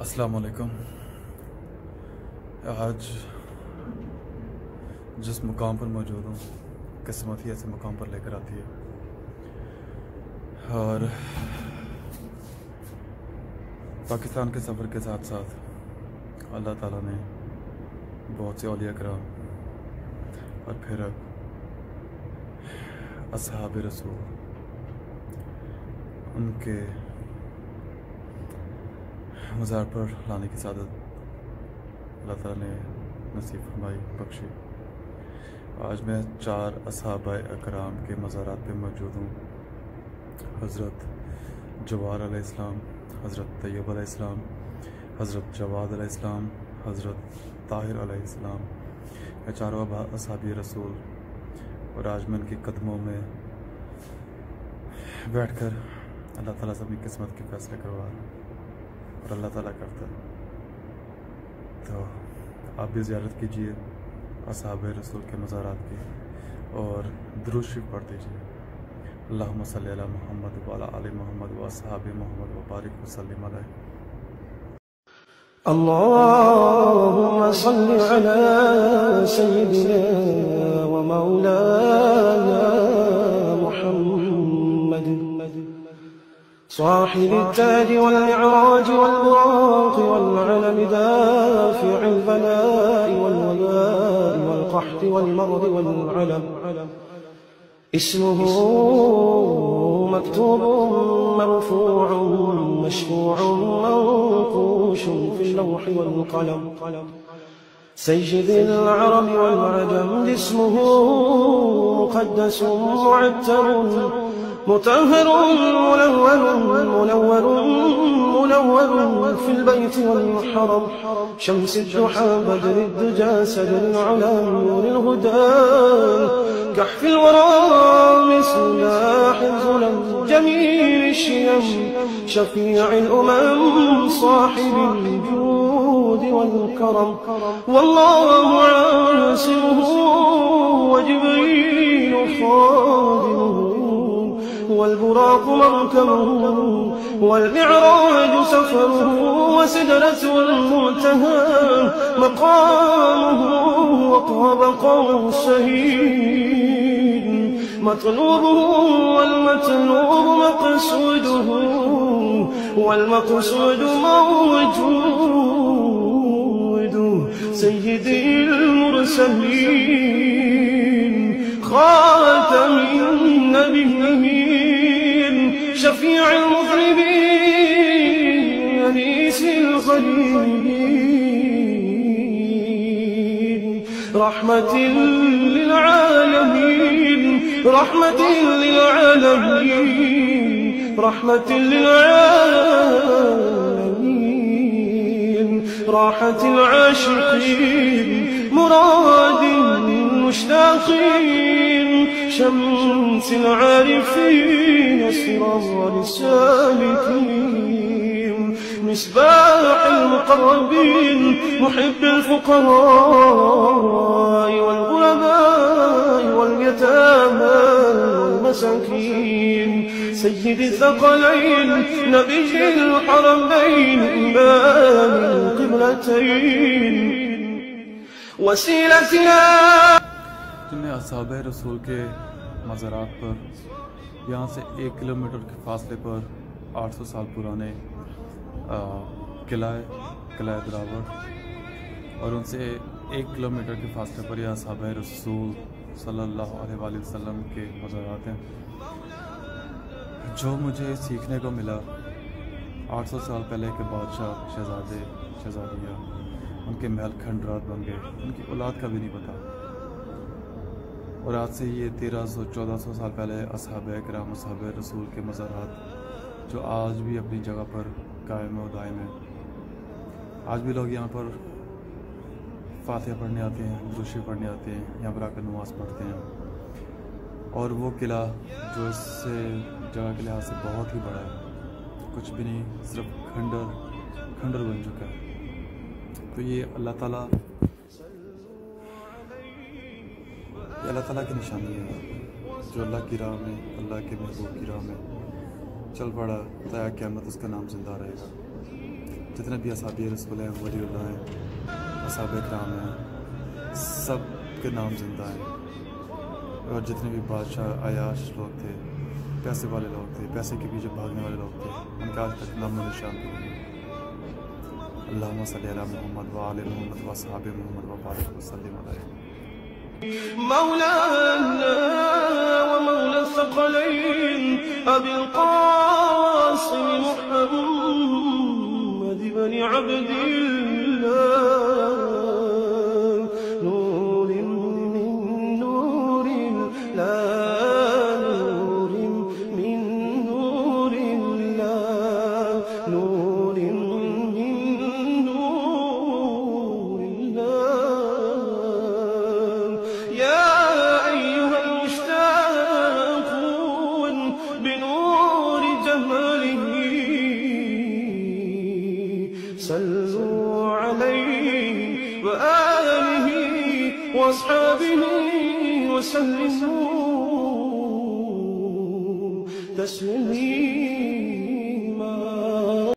अस्सलाम वालेकुम। आज जिस मुकाम पर मौजूद हूँ, किस्मत ही ऐसे मुकाम पर लेकर आती है। और पाकिस्तान के सफ़र के साथ साथ अल्लाह ताला ने बहुत से औलिया कराम और फिर असहाब रसूल उनके मज़ार पर लाने की सादत अल्लाह ताला ने नसीब फरमाई, बख्शी। आज मैं 4 असहाबा अकराम के मज़ारात पे मौजूद हूँ। हज़रत जवार अलैहिस्सलाम, हज़रत तैयब अलैहिस्सलाम, हज़रत जवाद अलैहिस्सलाम, हज़रत ताहिर अलैहिस्सलाम, ये चारों असहाबी रसूल। और आज मैं उनके कदमों में बैठकर अल्लाह ताला से अपनी किस्मत के फैसले करवा रहा हूँ और अल्लाह ताला करता है। तो आप भी ज़ियारत कीजिए असहाब रसूल के मज़ारात की और दुरूद शरीफ पढ़ दीजिए। अल्लाहुम्मा सल्ली अला मुहम्मद व अला आलि मुहम्मद व असहाबि मुहम्मद व बारिक व सल्लिम अलैहि। अल्लाहुम्मा सल्ली अला सय्यिदिना व मौलाना मुहम्मद صاحب التاج والمعراج والبراق والعلم دافع البلاء والوباء والقحط والمرض والعلم اسمه مكتوب مرفوع مشفوع منقوش في اللوح والقلم سيد العرب والعجم اسمه مقدس معتر مطهر منور في البيت والحرم شمس الضحى بدر الدجى سدر العلا نور الهدى كحف الورى مصباح الظلم جميل الشيم شفيع الأمم صاحب الجود والكرم والله عاصمه وجبريل خادمه والبراق مركبه والمعراج سفره وسدرة المنتهى مقامه وطاب قوسين مطلوبه والمطلوب مقصوده والمقصود موجوده سيدي المرسلين خاتم النبيين شفيع المذنبين أنيس الغريبين رحمة للعالمين رحمة للعالمين رحمة للعالمين راحة العاشقين مراد المشتاقين شمس العارفين أسرار السالكين مصباح المقربين محب الفقراء والغرباء واليتامى والمساكين سيد الثقلين نبي الحرمين إمام القبلتين وسيلتنا जिनमें असहाब रसूल के मज़ारात पर यहाँ से 1 किलोमीटर के फासले पर 800 साल पुराने किला दिरावर और उनसे 1 किलोमीटर के फासले पर यह असहाब रसूल सल्लल्लाहु अलैहि वसल्लम के मज़ारात हैं। जो मुझे सीखने को मिला 800 साल पहले के बादशाह शहजादियाँ उनके महल खंडरात बन गए, उनकी औलाद का भी नहीं पता। और आज से ये 1300-1400 साल पहले असहाब किराम असहाब रसूल के मज़ारात जो आज भी अपनी जगह पर कायम और दायम हैं। आज भी लोग यहाँ पर फातिहा पढ़ने आते हैं, दुरूद शरीफ पढ़ने आते हैं, यहाँ पर आकर नमाज़ पढ़ते हैं। और वो किला जो इस जगह के लिहाज से बहुत ही बड़ा है, कुछ भी नहीं, सिर्फ खंडर बन चुका है। तो ये अल्लाह ताला की निशानी है। जो अल्लाह की राह में, अल्लाह के महबूब की राह में चल पड़ा, तया क़यामत उसका नाम जिंदा रहेगा। جتنے بھی اصحاب رسول ہیں، ولی اللہ ہیں، اصحاب اکرام ہیں، سب کے نام زندہ ہیں، اور جتنے بھی بادشاہ عیاش لوگ تھے، پیسے والے لوگ تھے، پیسے کے پیچھے بھاگنے والے لوگ تھے، ان کا آج تک نام و نشان بھی نہیں ہے۔ اللہم صلی علی محمد وآل محمد واصحاب محمد وبارک وسلم علیہ۔ مولانا ومولى الثقلين أبي القاسم محمد بن عبد الله، نور من نور لا نور من نور الله، نور من نور الله. يا أيها المشتاقون بنور جماله صلوا عليه وآله وأصحابه وسلموا تسليما.